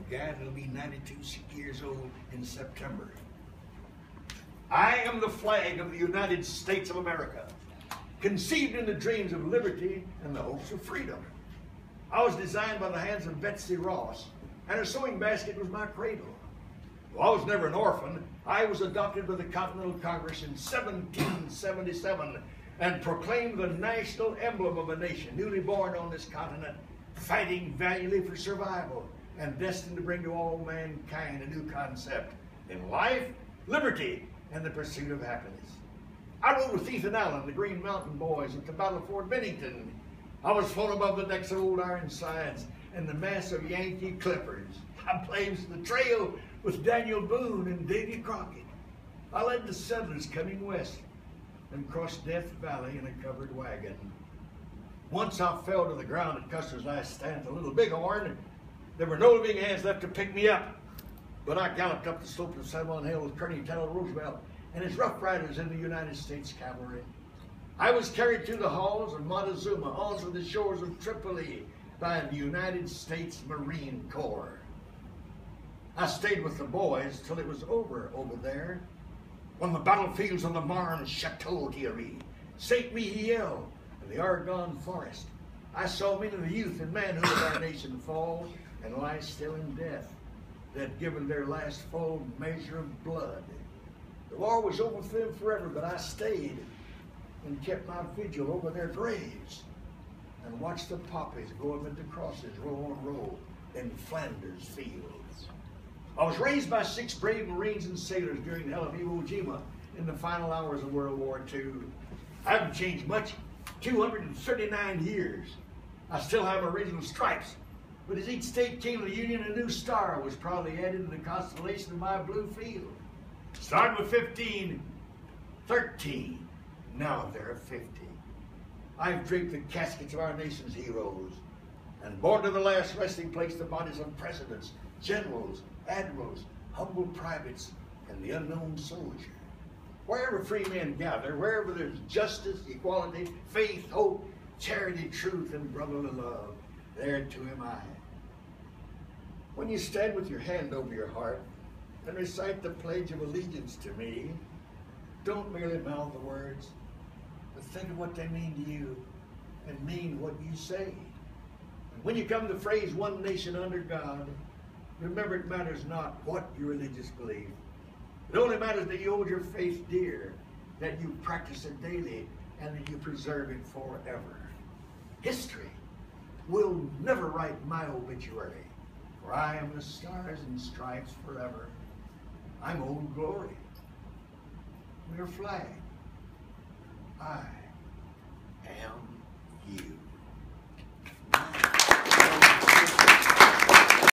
guy that'll be 92 years old in September. I am the flag of the United States of America, conceived in the dreams of liberty and the hopes of freedom. I was designed by the hands of Betsy Ross, and her sewing basket was my cradle. Though I was never an orphan, I was adopted by the Continental Congress in 1777 and proclaimed the national emblem of a nation newly born on this continent, fighting valiantly for survival and destined to bring to all mankind a new concept in life, liberty, and the pursuit of happiness. I rode with Ethan Allen, the Green Mountain Boys, at the Battle of Fort Bennington. I was flown above the decks of old Ironsides and the mass of Yankee clippers. I blazed the trail with Daniel Boone and Davy Crockett. I led the settlers coming west and crossed Death Valley in a covered wagon. Once I fell to the ground at Custer's Last Stand, the Little Bighorn. There were no living hands left to pick me up, but I galloped up the slope of San Juan Hill with Colonel Teddy Roosevelt and his Rough Riders in the United States Cavalry. I was carried through the halls of Montezuma onto the shores of Tripoli by the United States Marine Corps. I stayed with the boys till it was over there, on the battlefields of the Marne, Chateau Thierry, Saint Mihiel, and the Argonne Forest. I saw many of the youth and manhood of our nation fall and lie still in death. They had given their last full measure of blood. The war was over for them forever, but I stayed and kept my vigil over their graves and watched the poppies go up into crosses, row on row, in Flanders fields. I was raised by 6 brave Marines and sailors during the hell of Iwo Jima in the final hours of World War II. I haven't changed much, 239 years. I still have original stripes, but as each state came to the Union, a new star was proudly added to the constellation of my blue field. Starting with 15, 13, now there are 50. I've draped the caskets of our nation's heroes and borne to the last resting place the bodies of presidents, generals, admirals, humble privates, and the unknown soldier. Wherever free men gather, wherever there's justice, equality, faith, hope, charity, truth, and brotherly love, there too am I. When you stand with your hand over your heart and recite the Pledge of Allegiance to me, don't merely mouth the words, but think of what they mean to you and mean what you say. And when you come to the phrase, one nation under God, remember it matters not what your religious belief. It only matters that you hold your faith dear, that you practice it daily, and that you preserve it forever. History will never write my obituary, for I am the stars and stripes forever. I'm Old Glory. Your flag. I